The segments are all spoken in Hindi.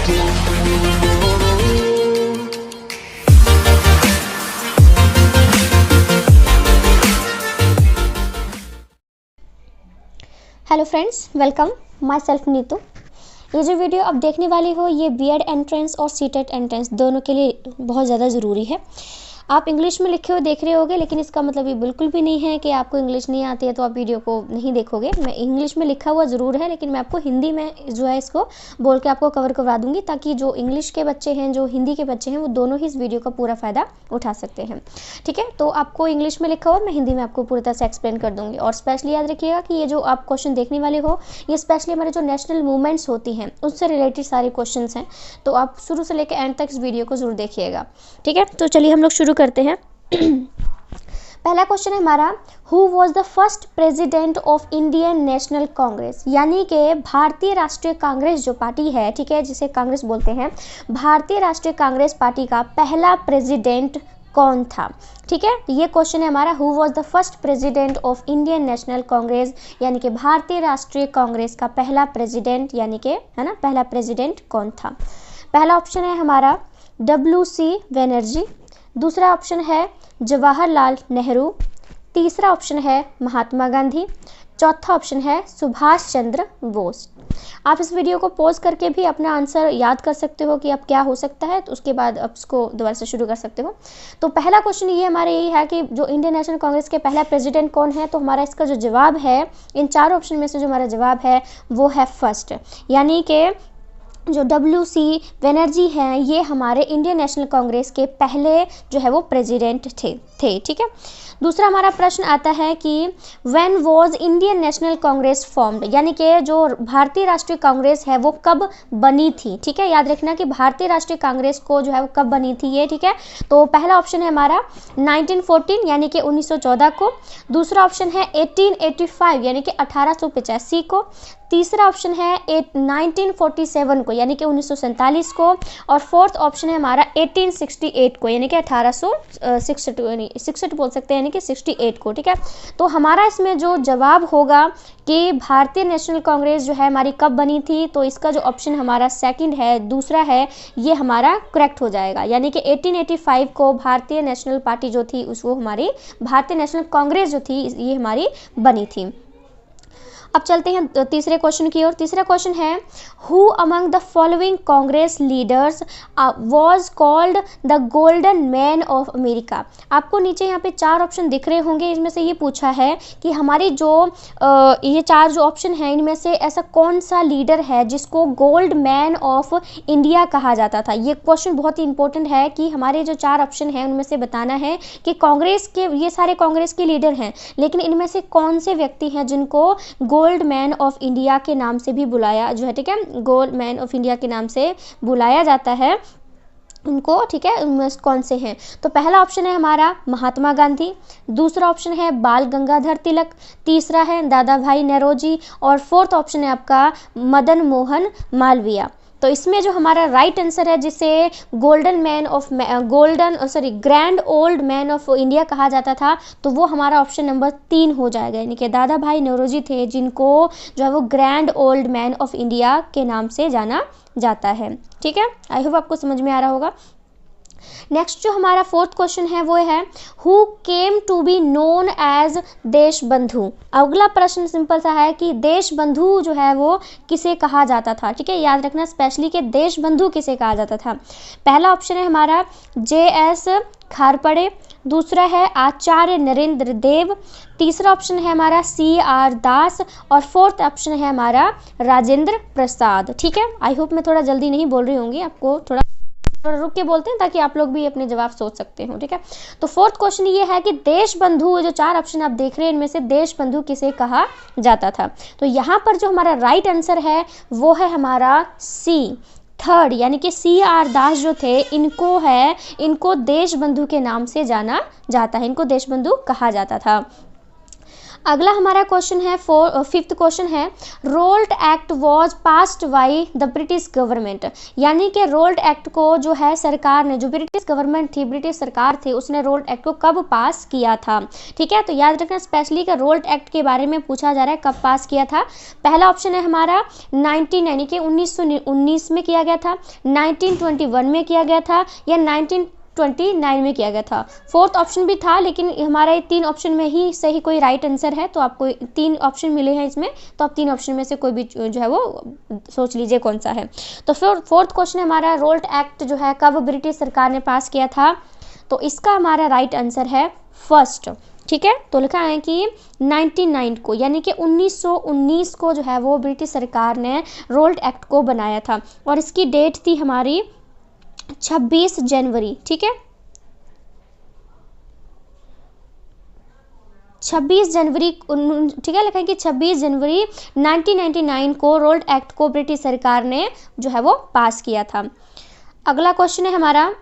Hello friends, welcome. My self Neetu. ये जो वीडियो आप देखने वाली हो ये बीएड एंट्रेंस और सीटेट एंट्रेंस दोनों के लिए बहुत ज़्यादा ज़रूरी है। आप इंग्लिश में लिखे हुए देख रहे होगे, लेकिन इसका मतलब ये बिल्कुल भी नहीं है कि आपको इंग्लिश नहीं आती है तो आप वीडियो को नहीं देखोगे। मैं इंग्लिश में लिखा हुआ ज़रूर है, लेकिन मैं आपको हिंदी में जो है इसको बोल के आपको कवर करवा दूंगी, ताकि जो इंग्लिश के बच्चे हैं, जो हिंदी के बच्चे हैं, वो दोनों ही इस वीडियो का पूरा फ़ायदा उठा सकते हैं। ठीक है, तो आपको इंग्लिश में लिखा हुआ मैं हिंदी में आपको पूरी तरह से एक्सप्लेन कर दूँगी। और स्पेशली याद रखिएगा कि ये जो आप क्वेश्चन देखने वाले हो, ये स्पेशली हमारे जो नेशनल मूवमेंट्स होती हैं उससे रिलेटेड सारे क्वेश्चन हैं, तो आप शुरू से लेकर एंड तक इस वीडियो को ज़रूर देखिएगा। ठीक है, तो चलिए हम लोग शुरू करते हैं। पहला क्वेश्चन है हमारा, who was the first president of Indian national Congress, यानी कि भारतीय राष्ट्रीय कांग्रेस जो पार्टी है, ठीक है, जिसे कांग्रेस बोलते हैं, भारतीय राष्ट्रीय कांग्रेस पार्टी का पहला प्रेसिडेंट कौन था। ठीक है, ये क्वेश्चन है हमारा, who was the first president of Indian national Congress, यानी कि भारतीय राष्ट्रीय कांग्रेस का पहला प्रेसिडेंट, यानी कि है ना, पहला प्रेसिडेंट कौन था। पहला ऑप्शन है हमारा WC बनर्जी, दूसरा ऑप्शन है जवाहरलाल नेहरू, तीसरा ऑप्शन है महात्मा गांधी, चौथा ऑप्शन है सुभाष चंद्र बोस। आप इस वीडियो को पॉज करके भी अपना आंसर याद कर सकते हो कि अब क्या हो सकता है, तो उसके बाद आप इसको दोबारा से शुरू कर सकते हो। तो पहला क्वेश्चन ये हमारा यही है कि जो इंडियन नेशनल कांग्रेस के पहला प्रेसिडेंट कौन है, तो हमारा इसका जो जवाब है, इन चार ऑप्शन में से जो हमारा जवाब है वो है फर्स्ट, यानी कि जो WC बनर्जी हैं ये हमारे इंडियन नेशनल कांग्रेस के पहले जो है वो प्रेसिडेंट थे। ठीक है, दूसरा हमारा प्रश्न आता है कि when was Indian national Congress formed, यानी कि जो भारतीय राष्ट्रीय कांग्रेस है वो कब बनी थी। ठीक है, याद रखना कि भारतीय राष्ट्रीय कांग्रेस को जो है वो कब बनी थी ये। ठीक है, तो पहला ऑप्शन है हमारा 1914 यानी कि 1914 को, दूसरा ऑप्शन है 1885 यानी कि 1885 को, तीसरा ऑप्शन है 1947 को यानी कि 1947 को, और फोर्थ ऑप्शन है हमारा 1868 को यानी कि 1866 बोल सकते हैं, यानी कि 68 को। ठीक है, तो हमारा इसमें जो जवाब होगा कि भारतीय नेशनल कांग्रेस जो है हमारी कब बनी थी, तो इसका जो ऑप्शन हमारा सेकंड है, दूसरा है, ये हमारा करेक्ट हो जाएगा, यानी कि 1885 को भारतीय नेशनल पार्टी जो थी उसको हमारी भारतीय नेशनल कांग्रेस जो थी ये हमारी बनी थी। अब चलते हैं तीसरे क्वेश्चन की ओर। तीसरा क्वेश्चन है, who among the following Congress leaders was called the golden man of America. आपको नीचे यहाँ पे चार ऑप्शन दिख रहे होंगे, इसमें से ये पूछा है कि हमारी जो ये चार जो ऑप्शन हैं इनमें से ऐसा कौन सा लीडर है जिसको गोल्ड मैन ऑफ इंडिया कहा जाता था। ये क्वेश्चन बहुत ही इंपॉर्टेंट है कि हमारे जो चार ऑप्शन हैं उनमें से बताना है कि कांग्रेस के, ये सारे कांग्रेस के लीडर हैं, लेकिन इनमें से कौन से व्यक्ति हैं जिनको गोल्ड मैन ऑफ इंडिया के नाम से भी बुलाया जो है, ठीक है, गोल्ड मैन ऑफ इंडिया के नाम से बुलाया जाता है उनको। ठीक है, उनमें कौन से हैं, तो पहला ऑप्शन है हमारा महात्मा गांधी, दूसरा ऑप्शन है बाल गंगाधर तिलक, तीसरा है दादा भाई नौरोजी, और फोर्थ ऑप्शन है आपका मदन मोहन मालवीय। तो इसमें जो हमारा राइट आंसर है, जिसे grand old man of India कहा जाता था, तो वो हमारा ऑप्शन नंबर 3 हो जाएगा, यानी कि दादा भाई नौरोजी थे जिनको जो है वो grand old man of India के नाम से जाना जाता है। ठीक है, आई होप आपको समझ में आ रहा होगा। नेक्स्ट जो हमारा फोर्थ क्वेश्चन है वो है, who came to be known as Desh Bandhu. अगला प्रश्न सिंपल सा है कि देश बंधु जो है वो किसे कहा जाता था। ठीक है, याद रखना स्पेशली कि देश बंधु किसे कहा जाता था। पहला ऑप्शन है हमारा JS खारपड़े, दूसरा है आचार्य नरेंद्र देव, तीसरा ऑप्शन है हमारा CR दास, और फोर्थ ऑप्शन है हमारा राजेंद्र प्रसाद। ठीक है, आई होप मैं थोड़ा जल्दी नहीं बोल रही होंगी, आपको थोड़ा रुक के बोलते हैं ताकि आप लोग भी अपने जवाब सोच सकते हो। ठीक है, तो फोर्थ क्वेश्चन ये है कि देश बंधु, जो चार ऑप्शन आप देख रहे हैं इनमें से देश बंधु किसे कहा जाता था। तो यहाँ पर जो हमारा राइट आंसर है वो है हमारा C थर्ड, यानी कि CR दास जो थे इनको देश बंधु के नाम से जाना जाता है, इनको देश बंधु कहा जाता था। अगला हमारा क्वेश्चन है फिफ्थ क्वेश्चन है, Rowlatt act was passed by the British government, यानी कि रोल्ट एक्ट को जो है सरकार ने, जो ब्रिटिश गवर्नमेंट थी, ब्रिटिश सरकार थी, उसने रोल्ट एक्ट को कब पास किया था। ठीक है, तो याद रखना स्पेशली का रोल्ट एक्ट के बारे में पूछा जा रहा है, कब पास किया था। पहला ऑप्शन है हमारा 19 यानी कि 1919 में किया गया था, 1921 में किया गया था, या 1929 में किया गया था। फोर्थ ऑप्शन भी था, लेकिन हमारा ये तीन ऑप्शन में ही सही कोई राइट आंसर है, तो आपको तीन ऑप्शन मिले हैं इसमें, तो आप तीन ऑप्शन में से कोई भी जो है वो सोच लीजिए कौन सा है। तो फिर फोर्थ क्वेश्चन हमारा, रोल्ट एक्ट जो है कब ब्रिटिश सरकार ने पास किया था, तो इसका हमारा राइट आंसर है फर्स्ट। ठीक है, तो लिखा है कि 99 को, यानी कि 1919 को जो है वो ब्रिटिश सरकार ने रोल्ट एक्ट को बनाया था, और इसकी डेट थी हमारी 26 जनवरी। ठीक है, 26 जनवरी, ठीक है, लिखा है कि 26 जनवरी 1999 को रोल्ट एक्ट को ब्रिटिश सरकार ने जो है वो पास किया था। अगला क्वेश्चन है हमारा,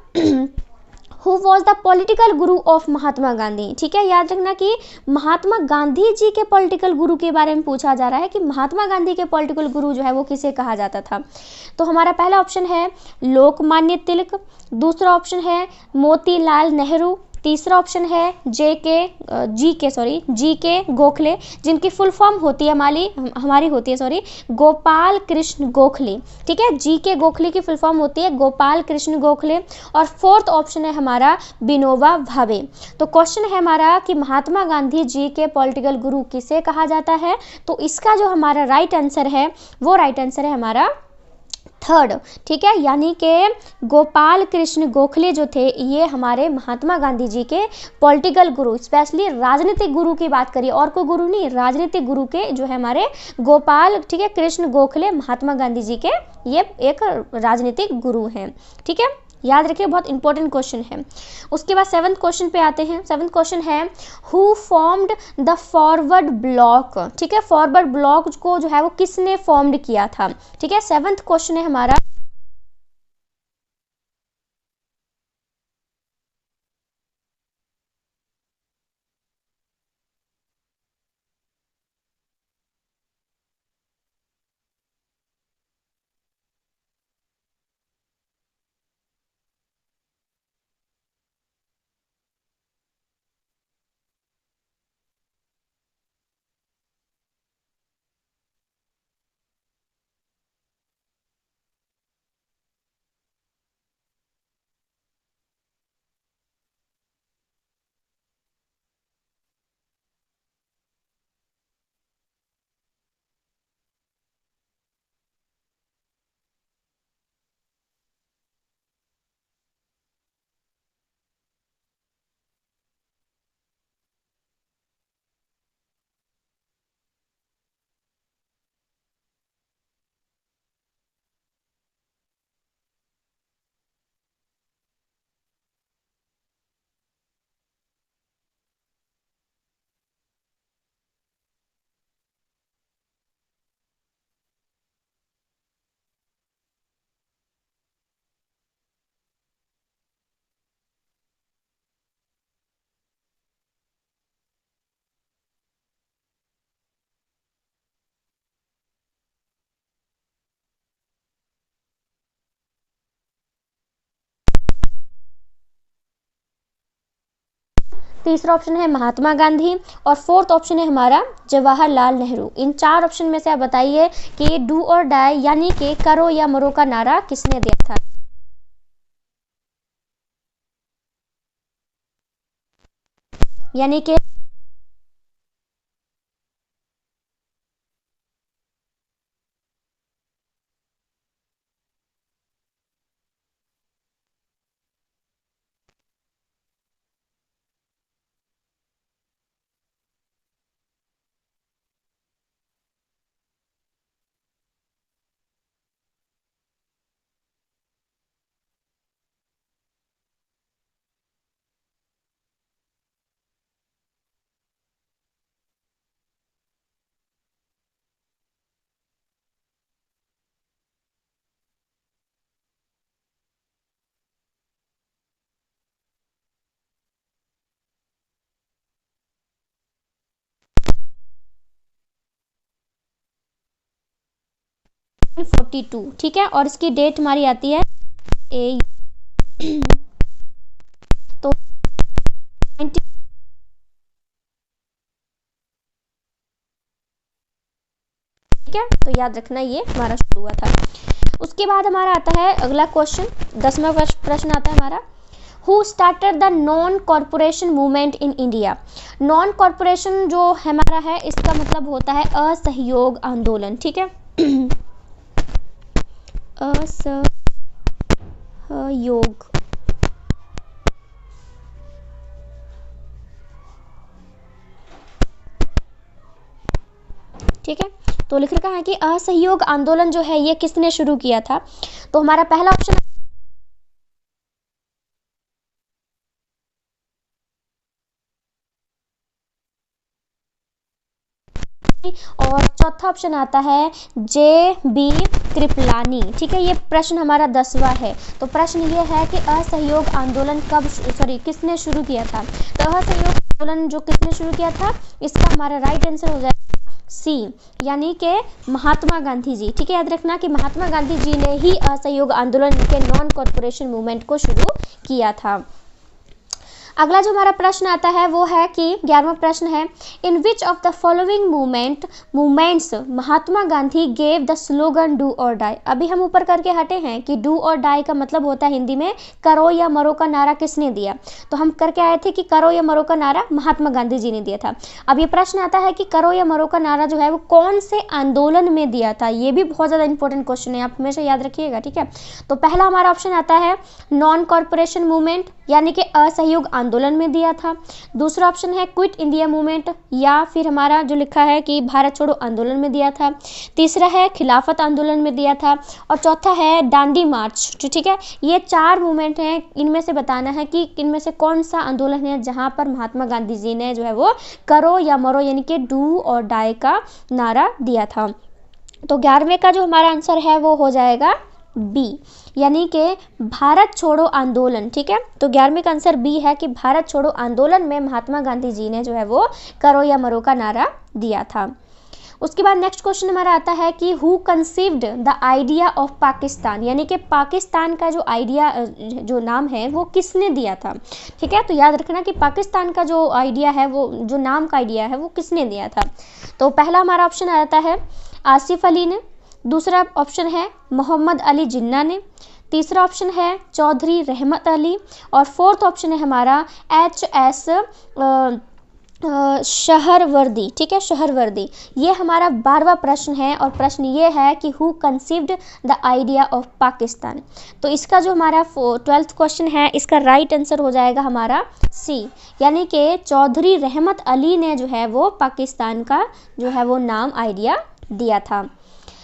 who was the political Guru of Mahatma Gandhi. ठीक है, याद रखना कि महात्मा गांधी जी के पॉलिटिकल गुरु के बारे में पूछा जा रहा है कि महात्मा गांधी के पॉलिटिकल गुरु जो है वो किसे कहा जाता था। तो हमारा पहला ऑप्शन है लोकमान्य तिलक, दूसरा ऑप्शन है मोतीलाल नेहरू, तीसरा ऑप्शन है जी के गोखले, जिनकी फुल फॉर्म होती है हमारी होती है गोपाल कृष्ण गोखले। ठीक है, जी के गोखले की फुल फॉर्म होती है गोपाल कृष्ण गोखले। और फोर्थ ऑप्शन है हमारा विनोबा भावे। तो क्वेश्चन है हमारा कि महात्मा गांधी जी के पॉलिटिकल गुरु किसे कहा जाता है, तो इसका जो हमारा राइट आंसर है वो राइट आंसर है हमारा थर्ड। ठीक है, यानी कि गोपाल कृष्ण गोखले जो थे, ये हमारे महात्मा गांधी जी के पॉलिटिकल गुरु, स्पेशली राजनीतिक गुरु की बात करिए, और कोई गुरु नहीं, राजनीतिक गुरु के जो है हमारे गोपाल, ठीक है, कृष्ण गोखले महात्मा गांधी जी के ये एक राजनीतिक गुरु हैं। ठीक है, याद रखिए, बहुत इंपॉर्टेंट क्वेश्चन है। उसके बाद सेवंथ क्वेश्चन पे आते हैं। सेवंथ क्वेश्चन है, who formed the forward block. ठीक है, फॉरवर्ड ब्लॉक को जो है वो किसने फॉर्म्ड किया था। ठीक है, सेवंथ क्वेश्चन है हमारा, तीसरा ऑप्शन है महात्मा गांधी, और फोर्थ ऑप्शन है हमारा जवाहरलाल नेहरू। इन चार ऑप्शन में से आप बताइए कि डू और डाई, यानी कि करो या मरो का नारा किसने दिया था। यानी कि 1942, ठीक है, और इसकी डेट हमारी आती है ए तो 19 ठीक है, तो याद रखना ये हमारा शुरू हुआ था। उसके बाद हमारा आता है अगला क्वेश्चन, 10वां प्रश्न आता है हमारा, who started the non corporation movement in India. Non corporation जो हमारा है इसका मतलब होता है असहयोग आंदोलन, ठीक है, असहयोग, ठीक है, तो लिख रखा है कि असहयोग आंदोलन जो है ये किसने शुरू किया था। तो हमारा पहला ऑप्शन और चौथा ऑप्शन आता है जे.बी. कृपलानी, ठीक है। ये प्रश्न हमारा 10वां है। तो प्रश्न ये है कि असहयोग आंदोलन किसने शुरू किया था। तो असहयोग आंदोलन जो किसने शुरू किया था, इसका हमारा राइट आंसर हो जाएगा सी, यानी कि महात्मा गांधी जी, ठीक है। याद रखना कि महात्मा गांधी जी ने ही असहयोग आंदोलन के नॉन कॉरपोरेशन मूवमेंट को शुरू किया था। अगला जो हमारा प्रश्न आता है वो है कि 11वां प्रश्न है, in which of the following movements Mahatma Gandhi gave the slogan do or die. अभी हम ऊपर करके हटे हैं कि डू और डाई का मतलब होता है हिंदी में करो या मरो का नारा किसने दिया। तो हम करके आए थे कि करो या मरो का नारा महात्मा गांधी जी ने दिया था। अब ये प्रश्न आता है कि करो या मरो का नारा जो है वो कौन से आंदोलन में दिया था। ये भी बहुत ज़्यादा इंपॉर्टेंट क्वेश्चन है, आप हमेशा याद रखिएगा, ठीक है। तो पहला हमारा ऑप्शन आता है नॉन कॉरपोरेशन मूवमेंट यानी कि असहयोग आंदोलन में दिया था। दूसरा ऑप्शन है क्विट इंडिया मूवमेंट, या फिर हमारा जो लिखा है कि भारत छोड़ो आंदोलन में दिया था। तीसरा है खिलाफत आंदोलन में दिया था, और चौथा है दांडी मार्च, ठीक है। ये 4 मूवमेंट हैं, इनमें से बताना है कि इनमें से कौन सा आंदोलन है जहां पर महात्मा गांधी जी ने जो है वो करो या मरो यानी कि डू और डाई का नारा दिया था। तो 11वें का जो हमारा आंसर है वो हो जाएगा बी, यानी कि भारत छोड़ो आंदोलन, ठीक है। तो 11वें का आंसर बी है कि भारत छोड़ो आंदोलन में महात्मा गांधी जी ने जो है वो करो या मरो का नारा दिया था। उसके बाद नेक्स्ट क्वेश्चन हमारा आता है कि who conceived the idea of Pakistan, यानी कि पाकिस्तान का जो आइडिया जो नाम है वो किसने दिया था, ठीक है। तो याद रखना कि पाकिस्तान का जो आइडिया है वो जो नाम का आइडिया है वो किसने दिया था। तो पहला हमारा ऑप्शन आता है आसिफ अली ने, दूसरा ऑप्शन है मोहम्मद अली जिन्ना ने, तीसरा ऑप्शन है चौधरी रहमत अली, और फोर्थ ऑप्शन है हमारा H.S. शहरवर्दी, ठीक है, शहरवर्दी। ये हमारा 12वां प्रश्न है, और प्रश्न ये है कि who conceived the idea of Pakistan. तो इसका जो हमारा 12th क्वेश्चन है इसका राइट आंसर हो जाएगा हमारा सी, यानी कि चौधरी रहमत अली ने जो है वो पाकिस्तान का जो है वो नाम आइडिया दिया था।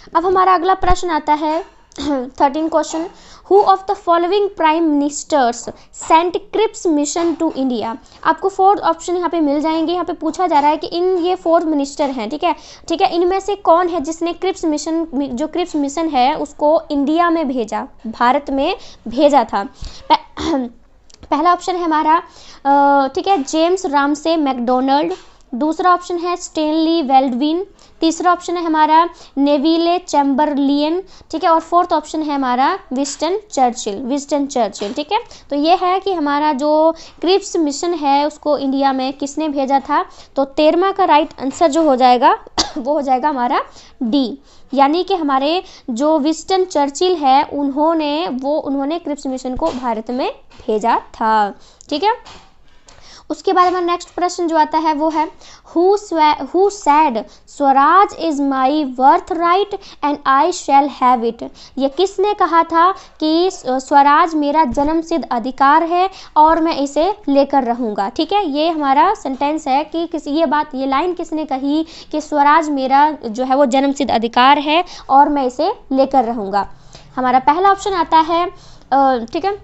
अब हमारा अगला प्रश्न आता है 13 question, who of the following prime ministers sent Cripps mission to India. आपको 4 ऑप्शन यहाँ पे मिल जाएंगे। यहाँ पे पूछा जा रहा है कि ये 4 मिनिस्टर हैं, ठीक है, ठीक है, इनमें से कौन है जिसने क्रिप्स मिशन है उसको इंडिया में भेजा, भारत में भेजा था। पहला ऑप्शन है हमारा ठीक है जेम्स रामसे मैकडोनल्ड, दूसरा ऑप्शन है स्टेनली वेल्डविन, तीसरा ऑप्शन है हमारा नेविले चैम्बरलियन, ठीक है, और फोर्थ ऑप्शन है हमारा विंस्टन चर्चिल, ठीक है। तो ये है कि हमारा जो क्रिप्स मिशन है उसको इंडिया में किसने भेजा था। तो 13वां का राइट आंसर जो हो जाएगा वो हो जाएगा हमारा डी, यानी कि हमारे जो विंस्टन चर्चिल है उन्होंने क्रिप्स मिशन को भारत में भेजा था, ठीक है। उसके बाद हमारा नेक्स्ट प्रश्न जो आता है वो है who said Swaraj is my worth right and I shall have it. ये किसने कहा था कि स्वराज मेरा जन्मसिद्ध अधिकार है और मैं इसे लेकर रहूँगा, ठीक है। ये हमारा सेंटेंस है कि ये लाइन किसने कही कि स्वराज मेरा जो है वो जन्मसिद्ध अधिकार है और मैं इसे लेकर रहूँगा। हमारा पहला ऑप्शन आता है ठीक है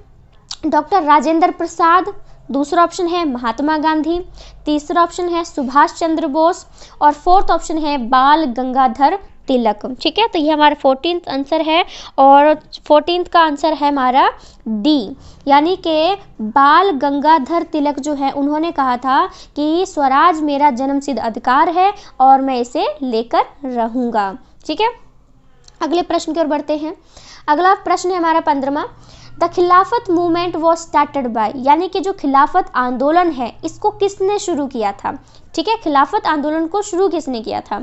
डॉक्टर राजेंद्र प्रसाद, दूसरा ऑप्शन है महात्मा गांधी, तीसरा ऑप्शन है सुभाष चंद्र बोस, और फोर्थ ऑप्शन है बाल गंगाधर तिलक, ठीक है। तो ये हमारा 14th आंसर है, और 14th का आंसर है हमारा डी, यानी कि बाल गंगाधर तिलक जो है उन्होंने कहा था कि स्वराज मेरा जन्मसिद्ध अधिकार है और मैं इसे लेकर रहूँगा, ठीक है। अगले प्रश्न की ओर बढ़ते हैं। अगला प्रश्न है हमारा 15वां। द खिलाफत मूवमेंट वॉज स्टार्टेड बाय, यानी कि जो खिलाफत आंदोलन है इसको किसने शुरू किया था। ठीक है, खिलाफत आंदोलन को शुरू किसने किया था।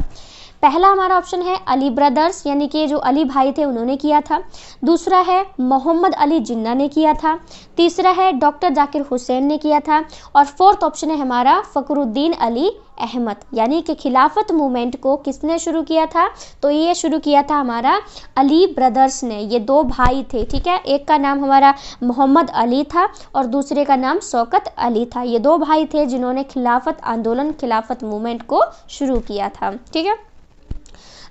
पहला हमारा ऑप्शन है अली ब्रदर्स, यानी कि जो अली भाई थे उन्होंने किया था। दूसरा है मोहम्मद अली जिन्ना ने किया था। तीसरा है डॉक्टर जाकिर हुसैन ने किया था। और फोर्थ ऑप्शन है हमारा फ़खरुद्दीन अली अहमद, यानी कि खिलाफत मूवमेंट को किसने शुरू किया था। तो ये शुरू किया था हमारा अली ब्रदर्स ने। ये दो भाई थे, ठीक है, एक का नाम हमारा मोहम्मद अली था और दूसरे का नाम शौकत अली था। ये दो भाई थे जिन्होंने खिलाफत आंदोलन, खिलाफत मूवमेंट को शुरू किया था। ठीक है,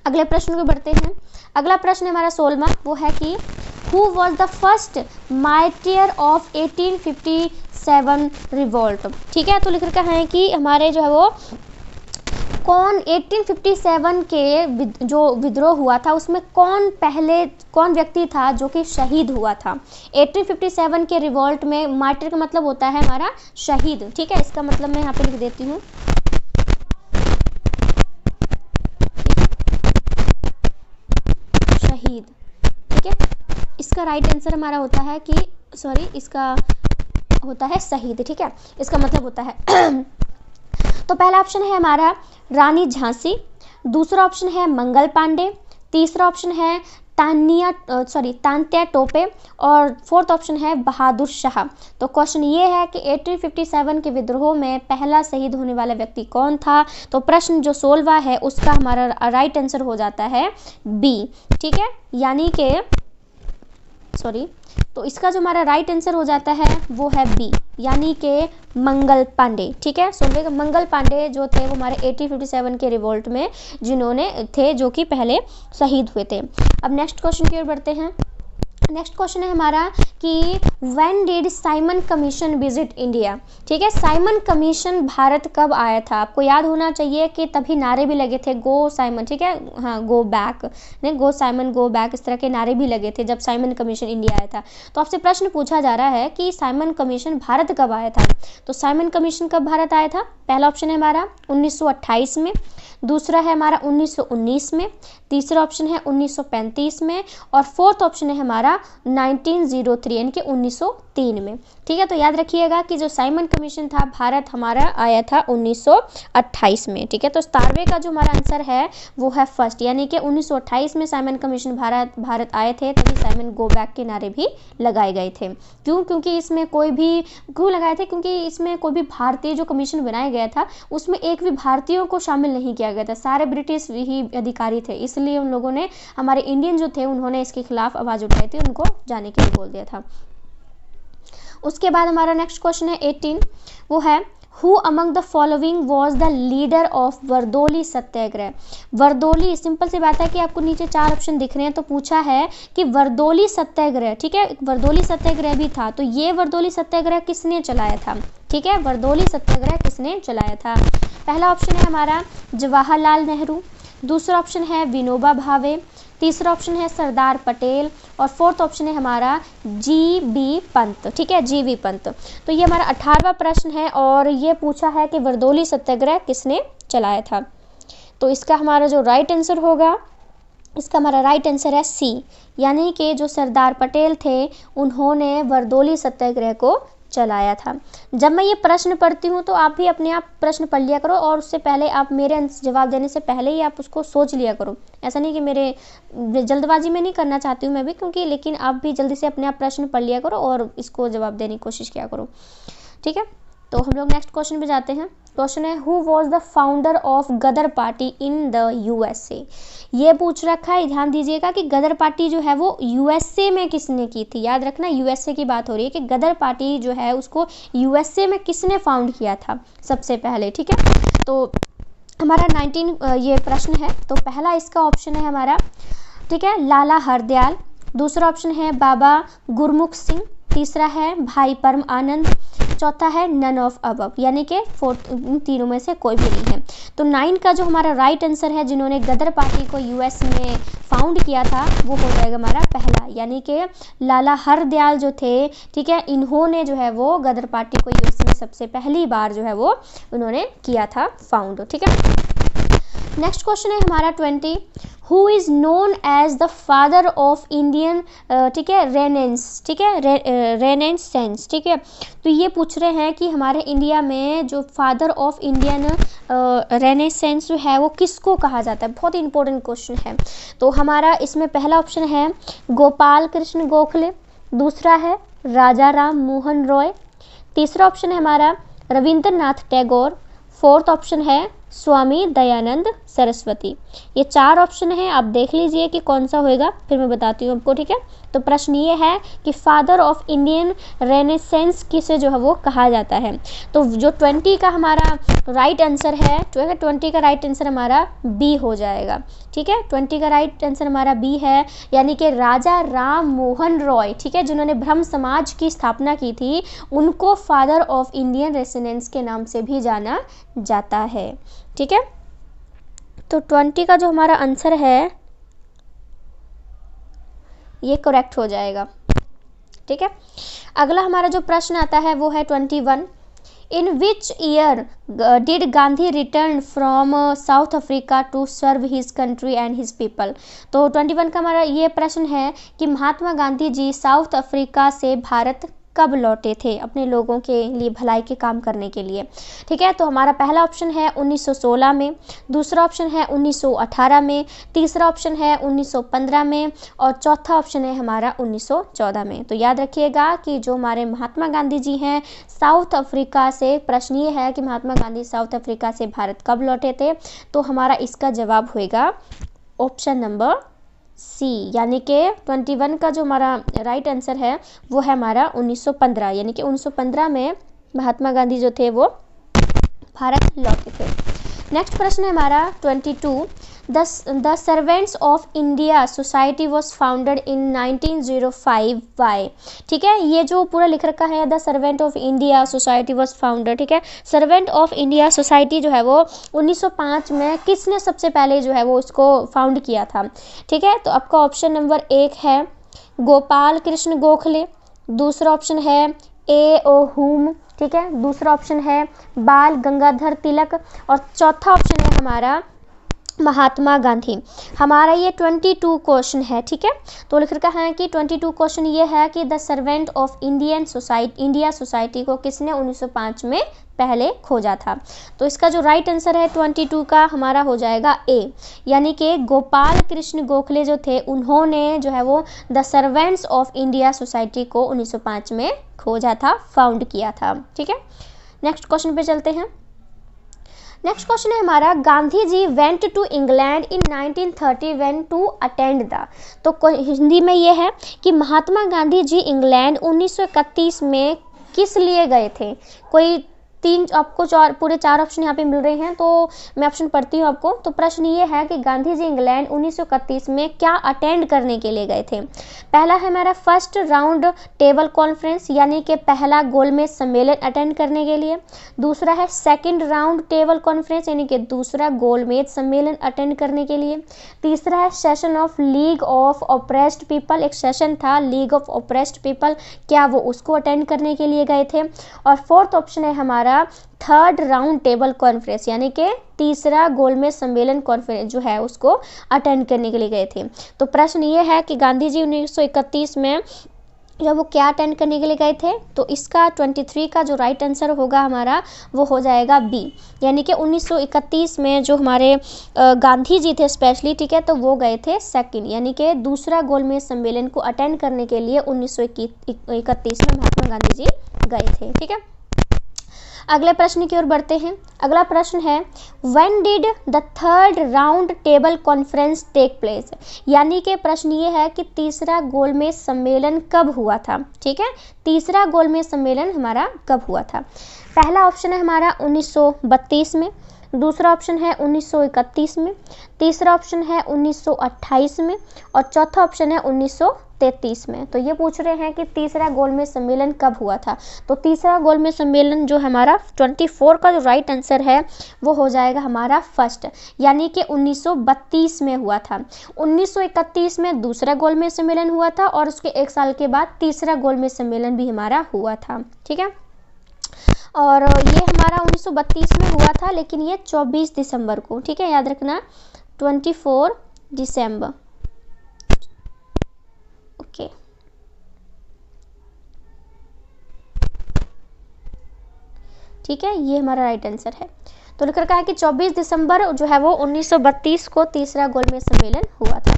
अगले प्रश्न को बढ़ते हैं। अगला प्रश्न हमारा 16वां, वो है कि who was the first martyr of 1857 revolt. ठीक है, तो लिख रखा है कि हमारे जो है वो कौन 1857 के जो विद्रोह हुआ था उसमें कौन व्यक्ति था जो कि शहीद हुआ था। 1857 के रिवोल्ट में मार्टियर का मतलब होता है हमारा शहीद। ठीक है, इसका मतलब मैं यहाँ पे लिख देती हूँ, शहीद। ठीक है, इसका राइट आंसर हमारा होता है कि इसका होता है शहीद। ठीक है, इसका मतलब होता है तो पहला ऑप्शन है हमारा रानी झांसी, दूसरा ऑप्शन है मंगल पांडे, तीसरा ऑप्शन है तांत्या टोपे और फोर्थ ऑप्शन है बहादुर शाह। तो क्वेश्चन ये है कि 1857 के विद्रोह में पहला शहीद होने वाला व्यक्ति कौन था। तो प्रश्न जो 16वां है उसका हमारा राइट आंसर हो जाता है बी। ठीक है, यानी कि तो इसका जो हमारा राइट आंसर हो जाता है वो है बी, यानी कि मंगल पांडे। ठीक है, सुनिएगा, मंगल पांडे जो थे वो हमारे 1857 के रिवोल्ट में जिन्होंने थे जो कि पहले शहीद हुए थे। अब नेक्स्ट क्वेश्चन की ओर बढ़ते हैं। नेक्स्ट क्वेश्चन है हमारा कि when did Simon commission visit India. ठीक है, साइमन कमीशन भारत कब आया था। आपको याद होना चाहिए कि तभी नारे भी लगे थे, गो साइमन। ठीक है, हाँ, गो बैक नहीं, गो साइमन गो बैक, इस तरह के नारे भी लगे थे जब साइमन कमीशन इंडिया आया था। तो आपसे प्रश्न पूछा जा रहा है कि साइमन कमीशन भारत कब आया था। तो साइमन कमीशन कब भारत आया था। पहला ऑप्शन है हमारा 1928 में, दूसरा है हमारा 1919 में, तीसरा ऑप्शन है 1935 में और फोर्थ ऑप्शन है हमारा 1903 यानी कि 1903 में। ठीक है, तो याद रखिएगा कि जो साइमन कमीशन था भारत हमारा आया था 1928 में। ठीक है, तो 17वें का जो हमारा आंसर है वो है फर्स्ट, यानी कि 1928 में साइमन कमीशन भारत आए थे, तभी साइमन गो बैक के नारे भी लगाए गए थे। क्योंकि इसमें क्यों लगाए थे, क्योंकि इसमें कोई भी भारतीय जो कमीशन बनाया गया था उसमें एक भी भारतीयों को शामिल नहीं किया गया था, सारे ब्रिटिश ही अधिकारी थे, इसलिए उन लोगों ने, हमारे इंडियन जो थे उन्होंने इसके खिलाफ आवाज़ उठाई थी, उनको जाने के लिए बोल दिया था। उसके बाद हमारा नेक्स्ट क्वेश्चन है 18, वो है who among the following was the leader of Bardoli Satyagraha. Bardoli, simple सी बात है कि आपको नीचे 4 ऑप्शन दिख रहे हैं, तो पूछा है कि वर्दोली सत्याग्रह, ठीक है, वर्दोली सत्याग्रह भी था, तो ये वर्दोली सत्याग्रह किसने चलाया था। ठीक है, वर्दोली सत्याग्रह किसने चलाया था। पहला ऑप्शन है हमारा जवाहरलाल नेहरू, दूसरा ऑप्शन है विनोबा भावे, तीसरा ऑप्शन है सरदार पटेल और फोर्थ ऑप्शन है हमारा जी.बी. पंत। ठीक है, जी.बी. पंत। तो ये हमारा 18वां प्रश्न है और ये पूछा है कि वर्दोली सत्याग्रह किसने चलाया था। तो इसका हमारा जो राइट आंसर होगा, इसका हमारा राइट आंसर है सी, यानी कि जो सरदार पटेल थे उन्होंने वर्दोली सत्याग्रह को चलाया था। जब मैं ये प्रश्न पढ़ती हूँ तो आप भी अपने आप प्रश्न पढ़ लिया करो और उससे पहले आप मेरे जवाब देने से पहले ही आप उसको सोच लिया करो। ऐसा नहीं कि मेरे जल्दबाजी में नहीं करना चाहती हूँ मैं भी, क्योंकि लेकिन आप भी जल्दी से अपने आप प्रश्न पढ़ लिया करो और इसको जवाब देने की कोशिश किया करो। ठीक है, तो हम लोग नेक्स्ट क्वेश्चन पे जाते हैं। क्वेश्चन है who was the founder of Ghadar party in the USA. ये पूछ रखा है, ध्यान दीजिएगा कि गदर पार्टी जो है वो यूएसए में किसने की थी। याद रखना, यूएसए की बात हो रही है कि गदर पार्टी जो है उसको यूएसए में किसने फाउंड किया था सबसे पहले। ठीक है, तो हमारा 19 ये प्रश्न है, तो पहला इसका ऑप्शन है हमारा, ठीक है, लाला हरदयाल, दूसरा ऑप्शन है बाबा गुरमुख सिंह, तीसरा है भाई परम आनंद, चौथा है नन ऑफ अबव, यानी कि इन तीनों में से कोई भी नहीं है। तो 9 का जो हमारा राइट आंसर है जिन्होंने गदर पार्टी को यूएस में फाउंड किया था वो हो जाएगा हमारा पहला, यानी कि लाला हरदयाल जो थे। ठीक है, इन्होंने जो है वो गदर पार्टी को यूएस में सबसे पहली बार जो है वो उन्होंने किया था फाउंड। ठीक है, नेक्स्ट क्वेश्चन है हमारा 20, who is known as the father of Indian, ठीक है, रेनेंस, ठीक है, रेनेसेंस, ठीक है। तो ये पूछ रहे हैं कि हमारे इंडिया में जो फादर ऑफ इंडियन रेनेसेंस जो है वो किसको कहा जाता है, बहुत इंपॉर्टेंट क्वेश्चन है। तो हमारा इसमें पहला ऑप्शन है गोपाल कृष्ण गोखले, दूसरा है राजा राम मोहन रॉय, तीसरा ऑप्शन है हमारा रविंद्रनाथ टैगोर, फोर्थ ऑप्शन है स्वामी दयानंद सरस्वती। ये 4 ऑप्शन है, आप देख लीजिए कि कौन सा होएगा, फिर मैं बताती हूँ आपको, ठीक है। तो प्रश्न ये है कि फादर ऑफ इंडियन रेनेसेंस किसे जो है वो कहा जाता है। तो जो 20 का हमारा राइट आंसर है, 20 का राइट आंसर हमारा बी हो जाएगा, ठीक है। 20 का राइट आंसर हमारा बी है, यानी कि राजा राम मोहन रॉय, ठीक है, जिन्होंने ब्रह्म समाज की स्थापना की थी, उनको फादर ऑफ इंडियन रेनेसेंस के नाम से भी जाना जाता है, ठीक है। तो 20 का जो हमारा आंसर है ये करेक्ट हो जाएगा, ठीक है। अगला हमारा जो प्रश्न आता है वो है 21, in which year did Gandhi return from South Africa to serve his country and his people. तो 21 का हमारा ये प्रश्न है कि महात्मा गांधी जी साउथ अफ्रीका से भारत कब लौटे थे अपने लोगों के लिए भलाई के काम करने के लिए, ठीक है। तो हमारा पहला ऑप्शन है 1916 में, दूसरा ऑप्शन है 1918 में, तीसरा ऑप्शन है 1915 में और चौथा ऑप्शन है हमारा 1914 में। तो याद रखिएगा कि जो हमारे महात्मा गांधी जी हैं साउथ अफ्रीका से, प्रश्न ये है कि महात्मा गांधी साउथ अफ्रीका से भारत कब लौटे थे, तो हमारा इसका जवाब होएगा ऑप्शन नंबर सी, यानी कि 21 का जो हमारा राइट आंसर है वो है हमारा 1915, यानी कि 1915 में महात्मा गांधी जो थे वो भारत लौटे थे। नेक्स्ट प्रश्न है हमारा 22, the servants of India society was founded in 1905 by, ठीक है। ये जो पूरा लिख रखा है the servant of India society was founded, ठीक है। सर्वेंट ऑफ इंडिया सोसाइटी जो है वो 1905 में किसने सबसे पहले जो है वो उसको फाउंड किया था, ठीक है। तो आपका ऑप्शन नंबर 1 है गोपाल कृष्ण गोखले, दूसरा ऑप्शन है ए ओ हुम, ठीक है, दूसरा ऑप्शन है बाल गंगाधर तिलक और चौथा ऑप्शन है हमारा महात्मा गांधी। हमारा ये 22 क्वेश्चन है, ठीक है। तो लिख रखा है कि 22 क्वेश्चन ये है कि the servant of India society को किसने 1905 में पहले खोजा था। तो इसका जो राइट आंसर है 22 का हमारा हो जाएगा ए, यानी कि गोपाल कृष्ण गोखले जो थे उन्होंने जो है वो the servants of India society को 1905 में खोजा था, फाउंड किया था, ठीक है। नेक्स्ट क्वेश्चन पे चलते हैं। नेक्स्ट क्वेश्चन है हमारा Gandhi ji went to England in 1930 when to attend the. तो हिंदी में ये है कि महात्मा गांधी जी इंग्लैंड 1931 में किस लिए गए थे। कोई तीन आपको पूरे 4 ऑप्शन यहाँ पे मिल रहे हैं, तो मैं ऑप्शन पढ़ती हूँ आपको। तो प्रश्न ये है कि गांधी जी इंग्लैंड 1931 में क्या अटेंड करने के लिए गए थे। पहला है हमारा फर्स्ट राउंड टेबल कॉन्फ्रेंस, यानी कि पहला गोलमेज सम्मेलन अटेंड करने के लिए। दूसरा है सेकंड राउंड टेबल कॉन्फ्रेंस, यानी कि दूसरा गोलमेज सम्मेलन अटेंड करने के लिए। तीसरा है session of league of oppressed people, एक सेशन था लीग ऑफ ऑप्रेस्ड पीपल, क्या वो उसको अटेंड करने के लिए गए थे। और फोर्थ ऑप्शन है हमारा थर्ड राउंड टेबल कॉन्फ्रेंस, यानी कि तीसरा गोलमेज सम्मेलन कॉन्फ्रेंस जो है उसको अटेंड करने के लिए गए थे। तो प्रश्न ये है कि गांधी जी 1931 में जब वो क्या अटेंड करने के लिए गए थे, तो इसका 23 का जो राइट आंसर होगा हमारा वो हो जाएगा बी, यानी कि 1931 में जो हमारे गांधी जी थे स्पेशली, ठीक है, तो वो गए थे सेकंड, यानी कि दूसरा गोलमेज सम्मेलन को अटेंड करने के लिए 1931 में महात्मा गांधी जी गए थे, ठीक है। अगले प्रश्न की ओर बढ़ते हैं। अगला प्रश्न है when did the third round table conference take place, यानी कि प्रश्न ये है कि तीसरा गोलमेज सम्मेलन कब हुआ था, ठीक है। तीसरा गोलमेज सम्मेलन हमारा कब हुआ था। पहला ऑप्शन है हमारा 1932 में, दूसरा ऑप्शन है 1931 में, तीसरा ऑप्शन है 1928 में और चौथा ऑप्शन है 1933 में। तो ये पूछ रहे हैं कि तीसरा गोलमेज सम्मेलन कब हुआ था। तो तीसरा गोलमेज सम्मेलन जो हमारा 24 का जो राइट आंसर है वो हो जाएगा हमारा फर्स्ट, यानी कि 1932 में हुआ था। 1931 में दूसरा गोलमेज सम्मेलन हुआ था और उसके 1 साल के बाद तीसरा गोलमेज सम्मेलन भी हमारा हुआ था, ठीक है। और ये हमारा 1932 में हुआ था, लेकिन ये 24 दिसंबर को, ठीक है, याद रखना 24 दिसंबर। ओके, ठीक है, ये हमारा राइट आंसर है। तो लिख रखा है कि 24 दिसंबर जो है वो 1932 को तीसरा गोलमेज सम्मेलन हुआ था।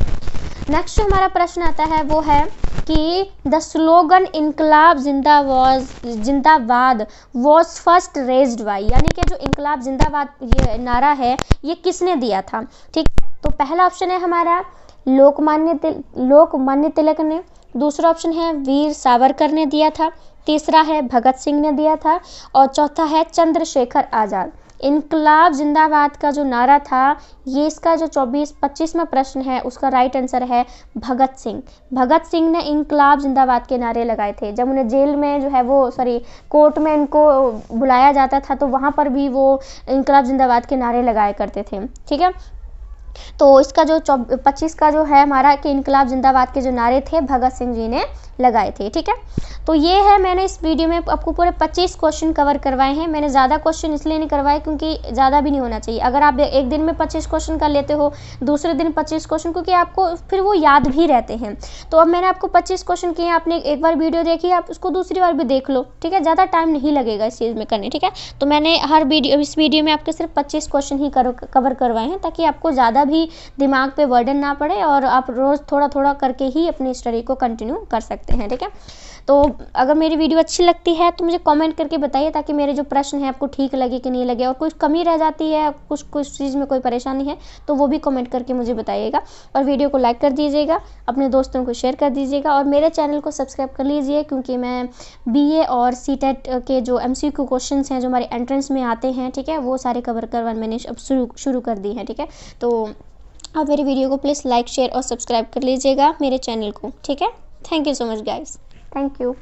नेक्स्ट जो हमारा प्रश्न आता है वो है कि द स्लोगन इनकलाब जिंदाबाद वॉज फर्स्ट रेज्ड बाई, यानी कि जो इनकलाब जिंदाबाद ये नारा है ये किसने दिया था, ठीक। तो पहला ऑप्शन है हमारा लोकमान्य तिलक ने, दूसरा ऑप्शन है वीर सावरकर ने दिया था, तीसरा है भगत सिंह ने दिया था, और चौथा है चंद्रशेखर आज़ाद। इनकलाब जिंदाबाद का जो नारा था, ये इसका जो 25वां प्रश्न है उसका राइट आंसर है भगत सिंह। भगत सिंह ने इनकलाब जिंदाबाद के नारे लगाए थे। जब उन्हें जेल में जो है वो कोर्ट में इनको बुलाया जाता था तो वहाँ पर भी वो इनकलाब जिंदाबाद के नारे लगाया करते थे, ठीक है। तो इसका जो 25 का जो है हमारा कि इनकलाब जिंदाबाद के जो नारे थे भगत सिंह जी ने लगाए थे, ठीक है। तो ये है, मैंने इस वीडियो में आपको पूरे 25 क्वेश्चन कवर करवाए हैं। मैंने ज़्यादा क्वेश्चन इसलिए नहीं करवाए क्योंकि ज़्यादा भी नहीं होना चाहिए। अगर आप एक दिन में 25 क्वेश्चन कर लेते हो, दूसरे दिन 25 क्वेश्चन, क्योंकि आपको फिर वो याद भी रहते हैं। तो अब मैंने आपको 25 क्वेश्चन किए, आपने एक बार वीडियो देखी, आप उसको दूसरी बार भी देख लो, ठीक है, ज़्यादा टाइम नहीं लगेगा इस चीज़ में करने, ठीक है। तो मैंने इस वीडियो में आपके सिर्फ 25 क्वेश्चन ही कवर करवाए हैं ताकि आपको ज़्यादा भी दिमाग पे बर्डन ना पड़े और आप रोज़ थोड़ा थोड़ा करके ही अपनी स्टडी को कंटिन्यू कर सकते हैं, ठीक है। तो अगर मेरी वीडियो अच्छी लगती है तो मुझे कमेंट करके बताइए ताकि मेरे जो प्रश्न है आपको ठीक लगे कि नहीं लगे, और कुछ कमी रह जाती है, कुछ चीज़ में कोई परेशानी है तो वो भी कमेंट करके मुझे बताइएगा। और वीडियो को लाइक कर दीजिएगा, अपने दोस्तों को शेयर कर दीजिएगा, और मेरे चैनल को सब्सक्राइब कर लीजिए क्योंकि मैं BA और CTET के जो MCQ क्वेश्चन हैं जो हमारे एंट्रेंस में आते हैं, ठीक है, वो सारे कवर करवाना मैंने अब शुरू कर दी है, ठीक है। तो आप मेरी वीडियो को प्लीज़ लाइक शेयर और सब्सक्राइब कर लीजिएगा मेरे चैनल को, ठीक है। Thank you so much guys, thank you.